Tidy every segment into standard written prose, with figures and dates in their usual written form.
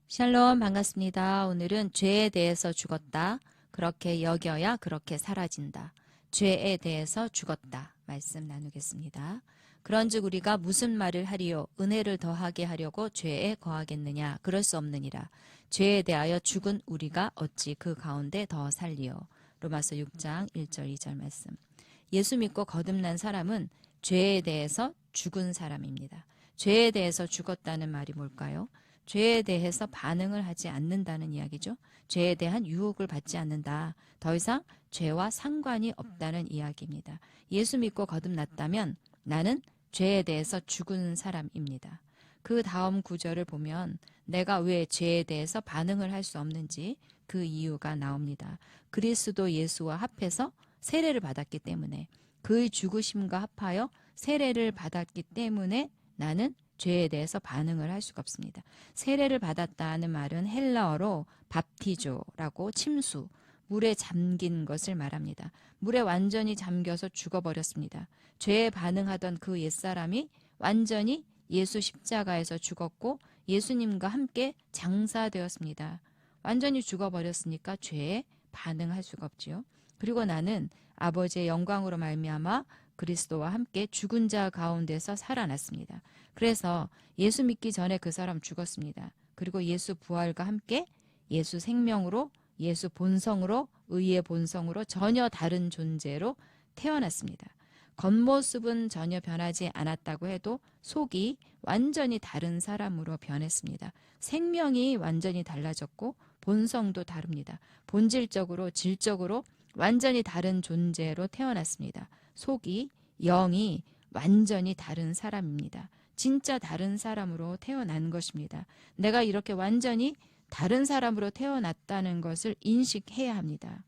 샬롬 반갑습니다. 오늘은 죄에 대해서 죽었다. 그렇게 여겨야 그렇게 사라진다. 죄에 대해서 죽었다. 말씀 나누겠습니다. 그런즉 우리가 무슨 말을 하리요? 은혜를 더하게 하려고 죄에 거하겠느냐? 그럴 수 없느니라. 죄에 대하여 죽은 우리가 어찌 그 가운데 더 살리요? 로마서 6장 1절 2절 말씀. 예수 믿고 거듭난 사람은 죄에 대해서 죽은 사람입니다. 죄에 대해서 죽었다는 말이 뭘까요? 죄에 대해서 반응을 하지 않는다는 이야기죠. 죄에 대한 유혹을 받지 않는다. 더 이상 죄와 상관이 없다는 이야기입니다. 예수 믿고 거듭났다면 나는 죄에 대해서 죽은 사람입니다. 그 다음 구절을 보면 내가 왜 죄에 대해서 반응을 할 수 없는지 그 이유가 나옵니다. 그리스도 예수와 합해서 세례를 받았기 때문에 그의 죽으심과 합하여 세례를 받았기 때문에 나는 죄에 대해서 반응을 할 수가 없습니다. 세례를 받았다는 말은 헬라어로 밥티조라고 침수, 물에 잠긴 것을 말합니다. 물에 완전히 잠겨서 죽어버렸습니다. 죄에 반응하던 그 옛사람이 완전히 예수 십자가에서 죽었고 예수님과 함께 장사되었습니다. 완전히 죽어버렸으니까 죄에 반응할 수가 없지요. 그리고 나는 아버지의 영광으로 말미암아 그리스도와 함께 죽은 자 가운데서 살아났습니다. 그래서 예수 믿기 전에 그 사람 죽었습니다. 그리고 예수 부활과 함께 예수 생명으로, 예수 본성으로, 의의 본성으로 전혀 다른 존재로 태어났습니다. 겉모습은 전혀 변하지 않았다고 해도 속이 완전히 다른 사람으로 변했습니다. 생명이 완전히 달라졌고 본성도 다릅니다. 본질적으로, 질적으로 완전히 다른 존재로 태어났습니다. 속이, 영이 완전히 다른 사람입니다. 진짜 다른 사람으로 태어난 것입니다. 내가 이렇게 완전히 다른 사람으로 태어났다는 것을 인식해야 합니다.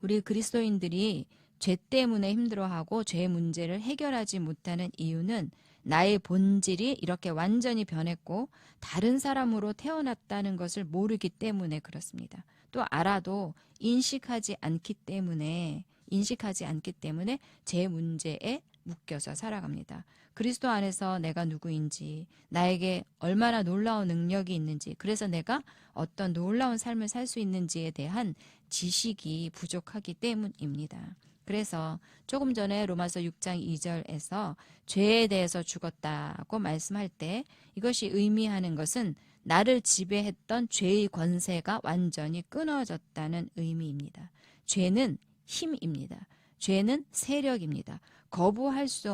우리 그리스도인들이 죄 때문에 힘들어하고 죄 문제를 해결하지 못하는 이유는 나의 본질이 이렇게 완전히 변했고 다른 사람으로 태어났다는 것을 모르기 때문에 그렇습니다. 또 알아도 인식하지 않기 때문에 죄 문제에 묶여서 살아갑니다. 그리스도 안에서 내가 누구인지, 나에게 얼마나 놀라운 능력이 있는지, 그래서 내가 어떤 놀라운 삶을 살 수 있는지에 대한 지식이 부족하기 때문입니다. 그래서 조금 전에 로마서 6장 2절에서 죄에 대해서 죽었다고 말씀할 때 이것이 의미하는 것은 나를 지배했던 죄의 권세가 완전히 끊어졌다는 의미입니다. 죄는 힘입니다. 죄는 세력입니다. 거절할 수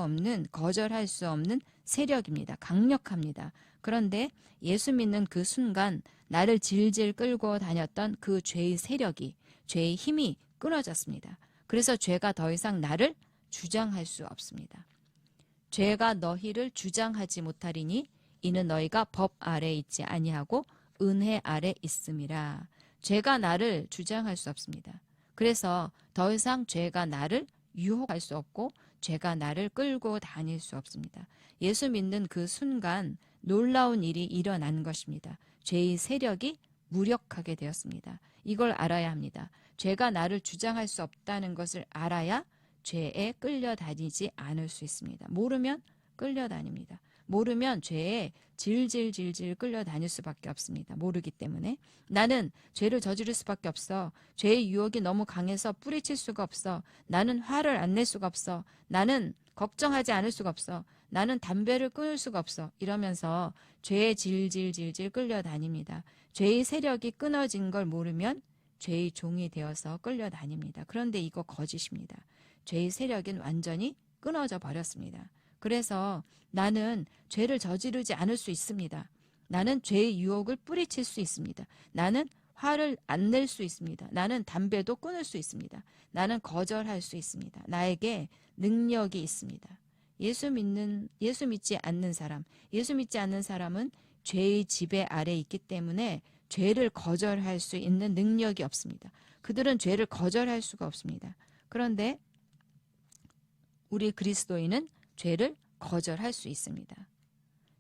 없는 세력입니다. 강력합니다. 그런데 예수 믿는 그 순간 나를 질질 끌고 다녔던 그 죄의 세력이, 죄의 힘이 끊어졌습니다. 그래서 죄가 더 이상 나를 주장할 수 없습니다. 죄가 너희를 주장하지 못하리니 이는 너희가 법 아래 있지 아니하고 은혜 아래 있음이라. 죄가 나를 주장할 수 없습니다. 그래서 더 이상 죄가 나를 유혹할 수 없고 죄가 나를 끌고 다닐 수 없습니다. 예수 믿는 그 순간 놀라운 일이 일어난 것입니다. 죄의 세력이 무력하게 되었습니다. 이걸 알아야 합니다. 죄가 나를 주장할 수 없다는 것을 알아야 죄에 끌려다니지 않을 수 있습니다. 모르면 끌려다닙니다. 모르면 죄에 질질질질 끌려다닐 수밖에 없습니다. 모르기 때문에. 나는 죄를 저지를 수밖에 없어. 죄의 유혹이 너무 강해서 뿌리칠 수가 없어. 나는 화를 안 낼 수가 없어. 나는 걱정하지 않을 수가 없어. 나는 담배를 끊을 수가 없어. 이러면서 죄에 질질질질 끌려다닙니다. 죄의 세력이 끊어진 걸 모르면 죄의 종이 되어서 끌려다닙니다. 그런데 이거 거짓입니다. 죄의 세력은 완전히 끊어져 버렸습니다. 그래서 나는 죄를 저지르지 않을 수 있습니다. 나는 죄의 유혹을 뿌리칠 수 있습니다. 나는 화를 안 낼 수 있습니다. 나는 담배도 끊을 수 있습니다. 나는 거절할 수 있습니다. 나에게 능력이 있습니다. 예수 믿지 않는 사람은 죄의 지배 아래 있기 때문에 죄를 거절할 수 있는 능력이 없습니다. 그들은 죄를 거절할 수가 없습니다. 그런데 우리 그리스도인은 죄를 거절할 수 있습니다.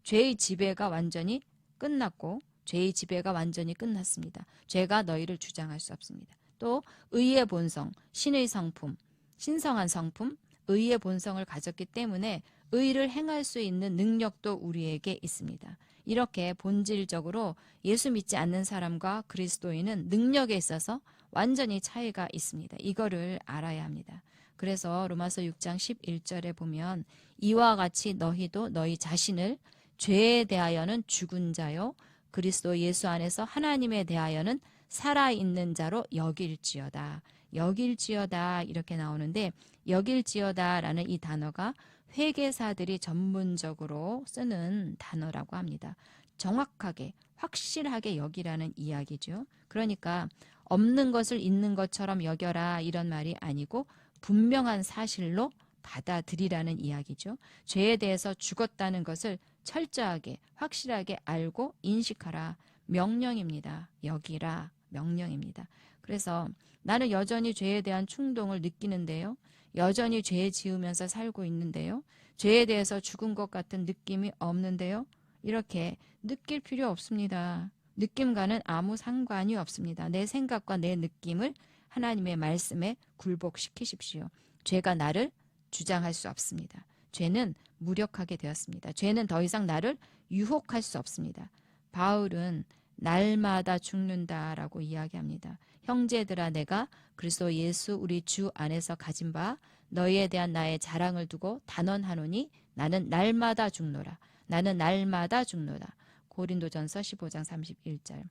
죄의 지배가 완전히 끝났고 죄의 지배가 완전히 끝났습니다. 죄가 너희를 주장할 수 없습니다. 또 의의 본성, 신의 성품, 신성한 성품, 의의 본성을 가졌기 때문에 의를 행할 수 있는 능력도 우리에게 있습니다. 이렇게 본질적으로 예수 믿지 않는 사람과 그리스도인은 능력에 있어서 완전히 차이가 있습니다. 이거를 알아야 합니다. 그래서 로마서 6장 11절에 보면 이와 같이 너희도 너희 자신을 죄에 대하여는 죽은 자요 그리스도 예수 안에서 하나님에 대하여는 살아있는 자로 여길지어다. 여길지어다 이렇게 나오는데 여길지어다라는 이 단어가 회계사들이 전문적으로 쓰는 단어라고 합니다. 정확하게 확실하게 여기라는 이야기죠. 그러니까 없는 것을 있는 것처럼 여겨라 이런 말이 아니고 분명한 사실로 받아들이라는 이야기죠. 죄에 대해서 죽었다는 것을 철저하게 확실하게 알고 인식하라. 명령입니다. 여기라. 명령입니다. 그래서 나는 여전히 죄에 대한 충동을 느끼는데요. 여전히 죄 지으면서 살고 있는데요. 죄에 대해서 죽은 것 같은 느낌이 없는데요. 이렇게 느낄 필요 없습니다. 느낌과는 아무 상관이 없습니다. 내 생각과 내 느낌을 하나님의 말씀에 굴복시키십시오. 죄가 나를 주장할 수 없습니다. 죄는 무력하게 되었습니다. 죄는 더 이상 나를 유혹할 수 없습니다. 바울은 날마다 죽는다라고 이야기합니다. 형제들아 내가 그리스도 예수 우리 주 안에서 가진 바 너희에 대한 나의 자랑을 두고 단언하노니 나는 날마다 죽노라. 나는 날마다 죽노라. 고린도전서 15장 31절.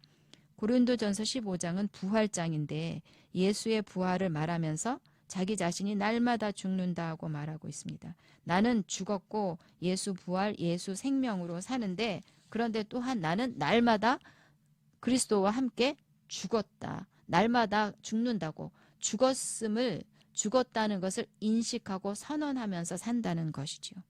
고린도전서 15장은 부활장인데 예수의 부활을 말하면서 자기 자신이 날마다 죽는다고 말하고 있습니다. 나는 죽었고 예수 부활, 예수 생명으로 사는데 그런데 또한 나는 날마다 그리스도와 함께 죽었다. 날마다 죽는다고 죽었다는 것을 인식하고 선언하면서 산다는 것이지요.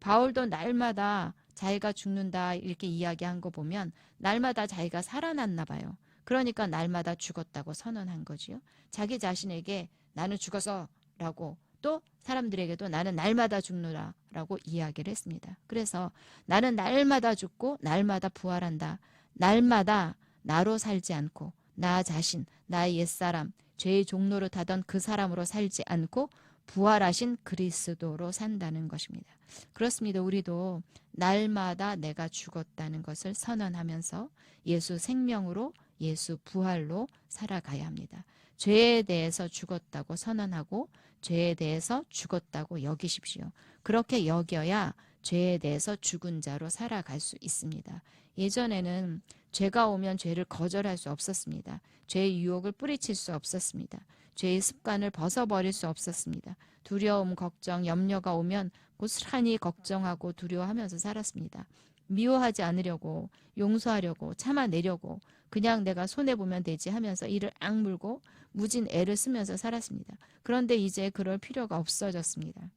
바울도 날마다 자기가 죽는다 이렇게 이야기한 거 보면 날마다 자기가 살아났나 봐요. 그러니까 날마다 죽었다고 선언한 거지요. 자기 자신에게 나는 죽었어 라고 또 사람들에게도 나는 날마다 죽노라 라고 이야기를 했습니다. 그래서 나는 날마다 죽고 날마다 부활한다. 날마다 나로 살지 않고 나 자신, 나의 옛사람, 죄의 종로를 타던 그 사람으로 살지 않고 부활하신 그리스도로 산다는 것입니다. 그렇습니다. 우리도 날마다 내가 죽었다는 것을 선언하면서 예수 생명으로 예수 부활로 살아가야 합니다. 죄에 대해서 죽었다고 선언하고 죄에 대해서 죽었다고 여기십시오. 그렇게 여겨야 죄에 대해서 죽은 자로 살아갈 수 있습니다. 예전에는 죄가 오면 죄를 거절할 수 없었습니다. 죄의 유혹을 뿌리칠 수 없었습니다. 죄의 습관을 벗어버릴 수 없었습니다. 두려움, 걱정, 염려가 오면 고스란히 걱정하고 두려워하면서 살았습니다. 미워하지 않으려고, 용서하려고, 참아내려고 그냥 내가 손해보면 되지 하면서 이를 악물고 무진 애를 쓰면서 살았습니다. 그런데 이제 그럴 필요가 없어졌습니다.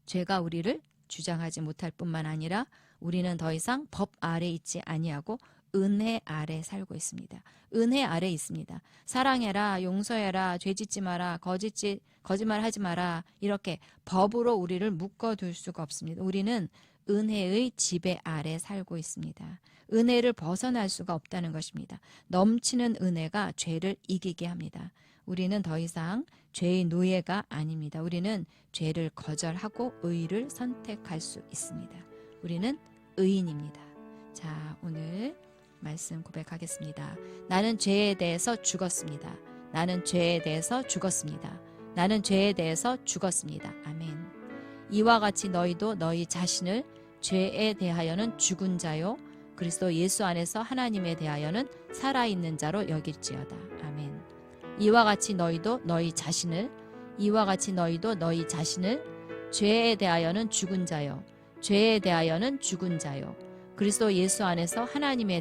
죄가 우리를 주장하지 못할 뿐만 아니라 우리는 더 이상 법 아래 있지 아니하고 은혜 아래 살고 있습니다. 은혜 아래 있습니다. 사랑해라, 용서해라, 죄짓지 마라, 거짓말하지 마라 이렇게 법으로 우리를 묶어둘 수가 없습니다. 우리는 은혜의 지배 아래 살고 있습니다. 은혜를 벗어날 수가 없다는 것입니다. 넘치는 은혜가 죄를 이기게 합니다. 우리는 더 이상 죄의 노예가 아닙니다. 우리는 죄를 거절하고 의를 선택할 수 있습니다. 우리는 의인입니다. 자, 오늘 말씀 고백하겠습니다. 나는 죄에 대해서 죽었습니다. 나는 죄에 대해서 죽었습니다. 나는 죄에 대해서 죽었습니다. 아멘. 이와 같이 너희도 너희 자신을 죄에 대하여는 죽은 자요 그리스도 예수 안에서 하나님에 대하여는 살아있는 자로 여길지어다. 아멘. 이와 같이 너희도 너희 자신을 죄에 대하여는 죽은 자요 죄에 대하여는 죽은 자요 그리스도 예수 안에서 하나님에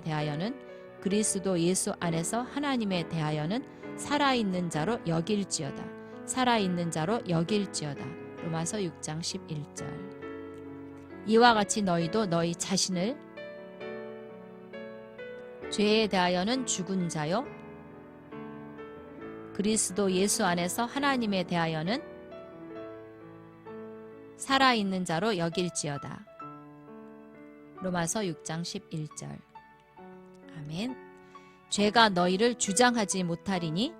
대하여는 살아있는 자로 여길지어다. 로마서 6장 11절. 이와 같이 너희도 너희 자신을 죄에 대하여는 죽은 자요 그리스도 예수 안에서 하나님에 대하여는 살아있는 자로 여길지어다. 로마서 6장 11절. 아멘. 죄가 너희를 주장하지 못하리니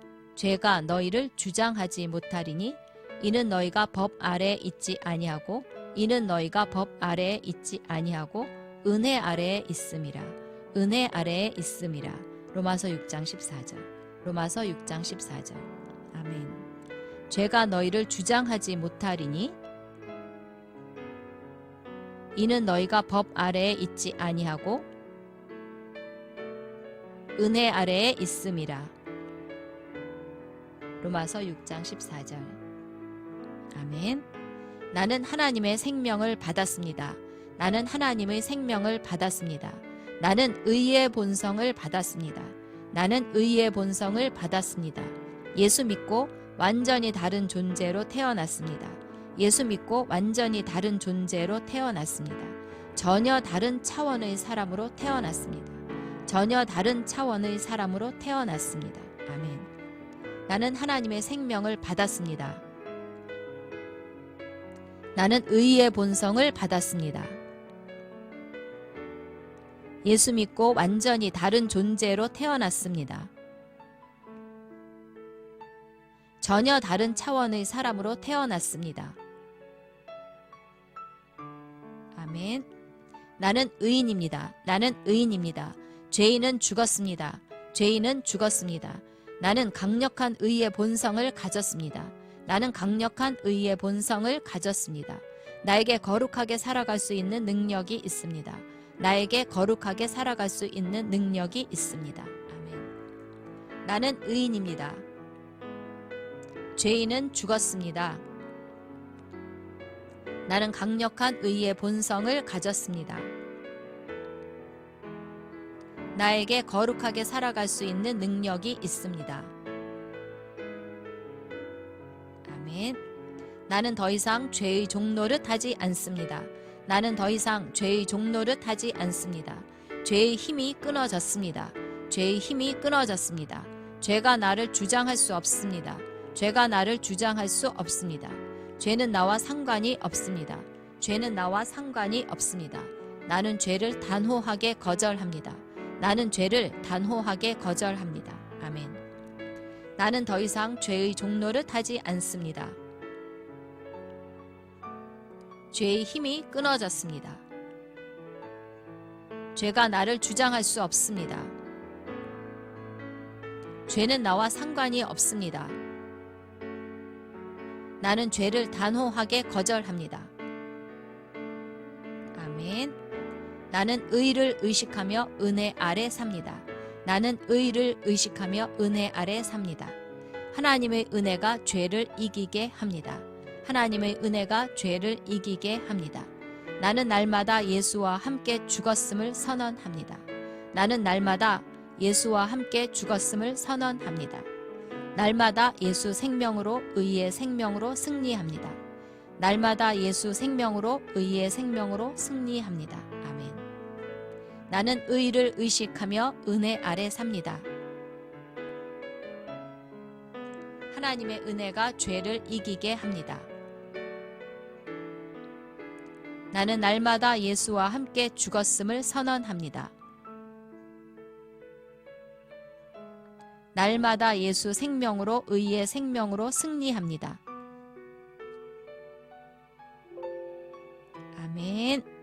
이는 너희가 법 아래에 있지 아니하고 은혜 아래에 있음이라. 은혜 아래에 있음이라. 로마서 6장 14절. 로마서 6장 14절. 아멘. 죄가 너희를 주장하지 못하리니 이는 너희가 법 아래에 있지 아니하고 은혜 아래에 있음이라. 로마서 6장 14절. 아멘. 나는 하나님의 생명을 받았습니다. 나는 하나님의 생명을 받았습니다. 나는 의의 본성을 받았습니다. 나는 의의 본성을 받았습니다. 예수 믿고 완전히 다른 존재로 태어났습니다. 예수 믿고 완전히 다른 존재로 태어났습니다. 전혀 다른 차원의 사람으로 태어났습니다. 전혀 다른 차원의 사람으로 태어났습니다. 아멘. 나는 하나님의 생명을 받았습니다. 나는 의의 본성을 받았습니다. 예수 믿고 완전히 다른 존재로 태어났습니다. 전혀 다른 차원의 사람으로 태어났습니다. 아멘. 나는 의인입니다. 나는 의인입니다. 죄인은 죽었습니다. 죄인은 죽었습니다. 나는 강력한 의의 본성을 가졌습니다. 나는 강력한 의의 본성을 가졌습니다. 나에게 거룩하게 살아갈 수 있는 능력이 있습니다. 나에게 거룩하게 살아갈 수 있는 능력이 있습니다. 아멘. 나는 의인입니다. 죄인은 죽었습니다. 나는 강력한 의의 본성을 가졌습니다. 나에게 거룩하게 살아갈 수 있는 능력이 있습니다. 아멘. 나는 더 이상 죄의 종노릇 하지 않습니다. 나는 더 이상 죄의 종노릇 하지 않습니다. 죄의 힘이 끊어졌습니다. 죄의 힘이 끊어졌습니다. 죄가 나를 주장할 수 없습니다. 죄가 나를 주장할 수 없습니다. 죄는 나와 상관이 없습니다. 죄는 나와 상관이 없습니다. 나는 죄를 단호하게 거절합니다. 나는 죄를 단호하게 거절합니다. 아멘. 나는 더 이상 죄의 종노릇 하지 않습니다. 죄의 힘이 끊어졌습니다. 죄가 나를 주장할 수 없습니다. 죄는 나와 상관이 없습니다. 나는 죄를 단호하게 거절합니다. 아멘. 나는 의를 의식하며 은혜 아래 삽니다. 나는 의를 의식하며 은혜 아래 삽니다. 하나님의 은혜가 죄를 이기게 합니다. 하나님의 은혜가 죄를 이기게 합니다. 나는 날마다 예수와 함께 죽었음을 선언합니다. 나는 날마다 예수와 함께 죽었음을 선언합니다. 날마다 예수 생명으로 의의 생명으로 승리합니다. 날마다 예수 생명으로 의의 생명으로 승리합니다. 아멘. 나는 의를 의식하며 은혜 아래 삽니다. 하나님의 은혜가 죄를 이기게 합니다. 나는 날마다 예수와 함께 죽었음을 선언합니다. 날마다 예수 생명으로 의의 생명으로 승리합니다. 아멘.